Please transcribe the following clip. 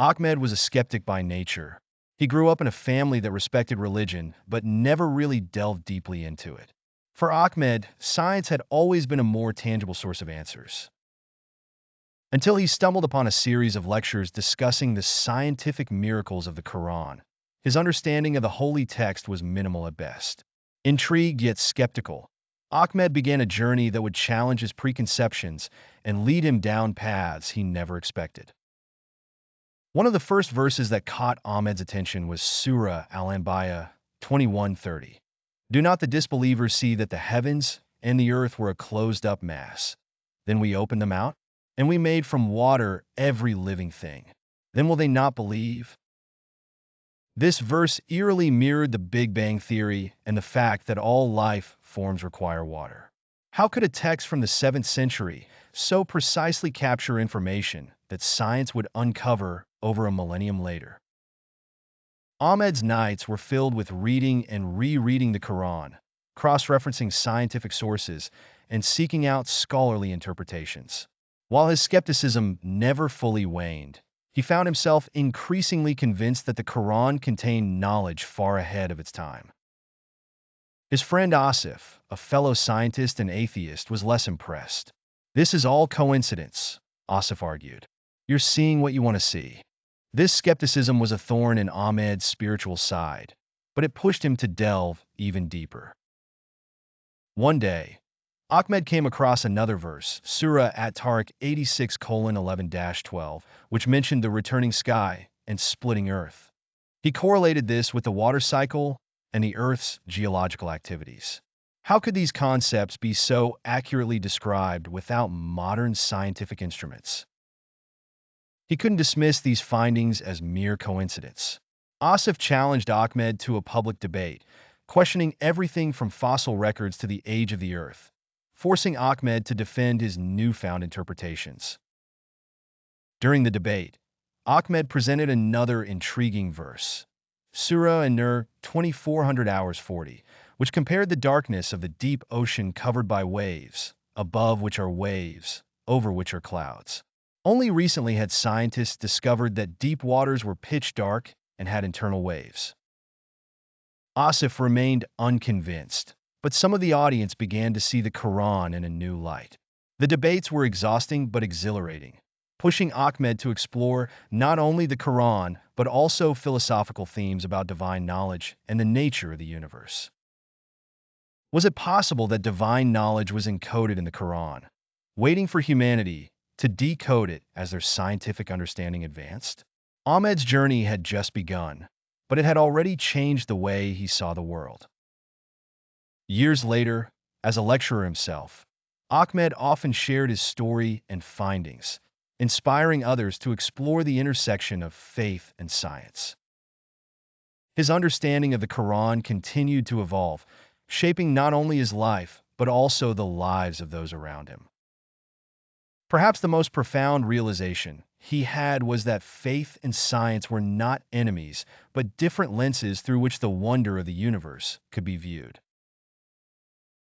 Ahmed was a skeptic by nature. He grew up in a family that respected religion, but never really delved deeply into it. For Ahmed, science had always been a more tangible source of answers. Until he stumbled upon a series of lectures discussing the scientific miracles of the Quran. His understanding of the holy text was minimal at best. Intrigued yet skeptical, Ahmed began a journey that would challenge his preconceptions and lead him down paths he never expected. One of the first verses that caught Ahmed's attention was Surah Al-Anbiya 21:30. Do not the disbelievers see that the heavens and the earth were a closed-up mass? Then we opened them out, and we made from water every living thing. Then will they not believe? This verse eerily mirrored the Big Bang Theory and the fact that all life forms require water. How could a text from the 7th century so precisely capture information that science would uncover over a millennium later? Ahmed's nights were filled with reading and rereading the Quran, cross-referencing scientific sources, and seeking out scholarly interpretations. While his skepticism never fully waned, he found himself increasingly convinced that the Quran contained knowledge far ahead of its time. His friend Asif, a fellow scientist and atheist, was less impressed. This is all coincidence, Asif argued. You're seeing what you want to see. This skepticism was a thorn in Ahmed's spiritual side, but it pushed him to delve even deeper. One day, Ahmed came across another verse, Surah At-Tariq 86:11-12, which mentioned the returning sky and splitting earth. He correlated this with the water cycle and the Earth's geological activities. How could these concepts be so accurately described without modern scientific instruments? He couldn't dismiss these findings as mere coincidence. Asif challenged Ahmed to a public debate, questioning everything from fossil records to the age of the Earth, forcing Ahmed to defend his newfound interpretations. During the debate, Ahmed presented another intriguing verse, Surah An-Nur 2400 hours 40, which compared the darkness of the deep ocean covered by waves, above which are waves, over which are clouds. Only recently had scientists discovered that deep waters were pitch dark and had internal waves. Asif remained unconvinced, but some of the audience began to see the Quran in a new light. The debates were exhausting but exhilarating, pushing Ahmed to explore not only the Quran but also philosophical themes about divine knowledge and the nature of the universe. Was it possible that divine knowledge was encoded in the Quran, waiting for humanity to decode it as their scientific understanding advanced? Ahmed's journey had just begun, but it had already changed the way he saw the world. Years later, as a lecturer himself, Ahmed often shared his story and findings, inspiring others to explore the intersection of faith and science. His understanding of the Quran continued to evolve, shaping not only his life, but also the lives of those around him. Perhaps the most profound realization he had was that faith and science were not enemies, but different lenses through which the wonder of the universe could be viewed.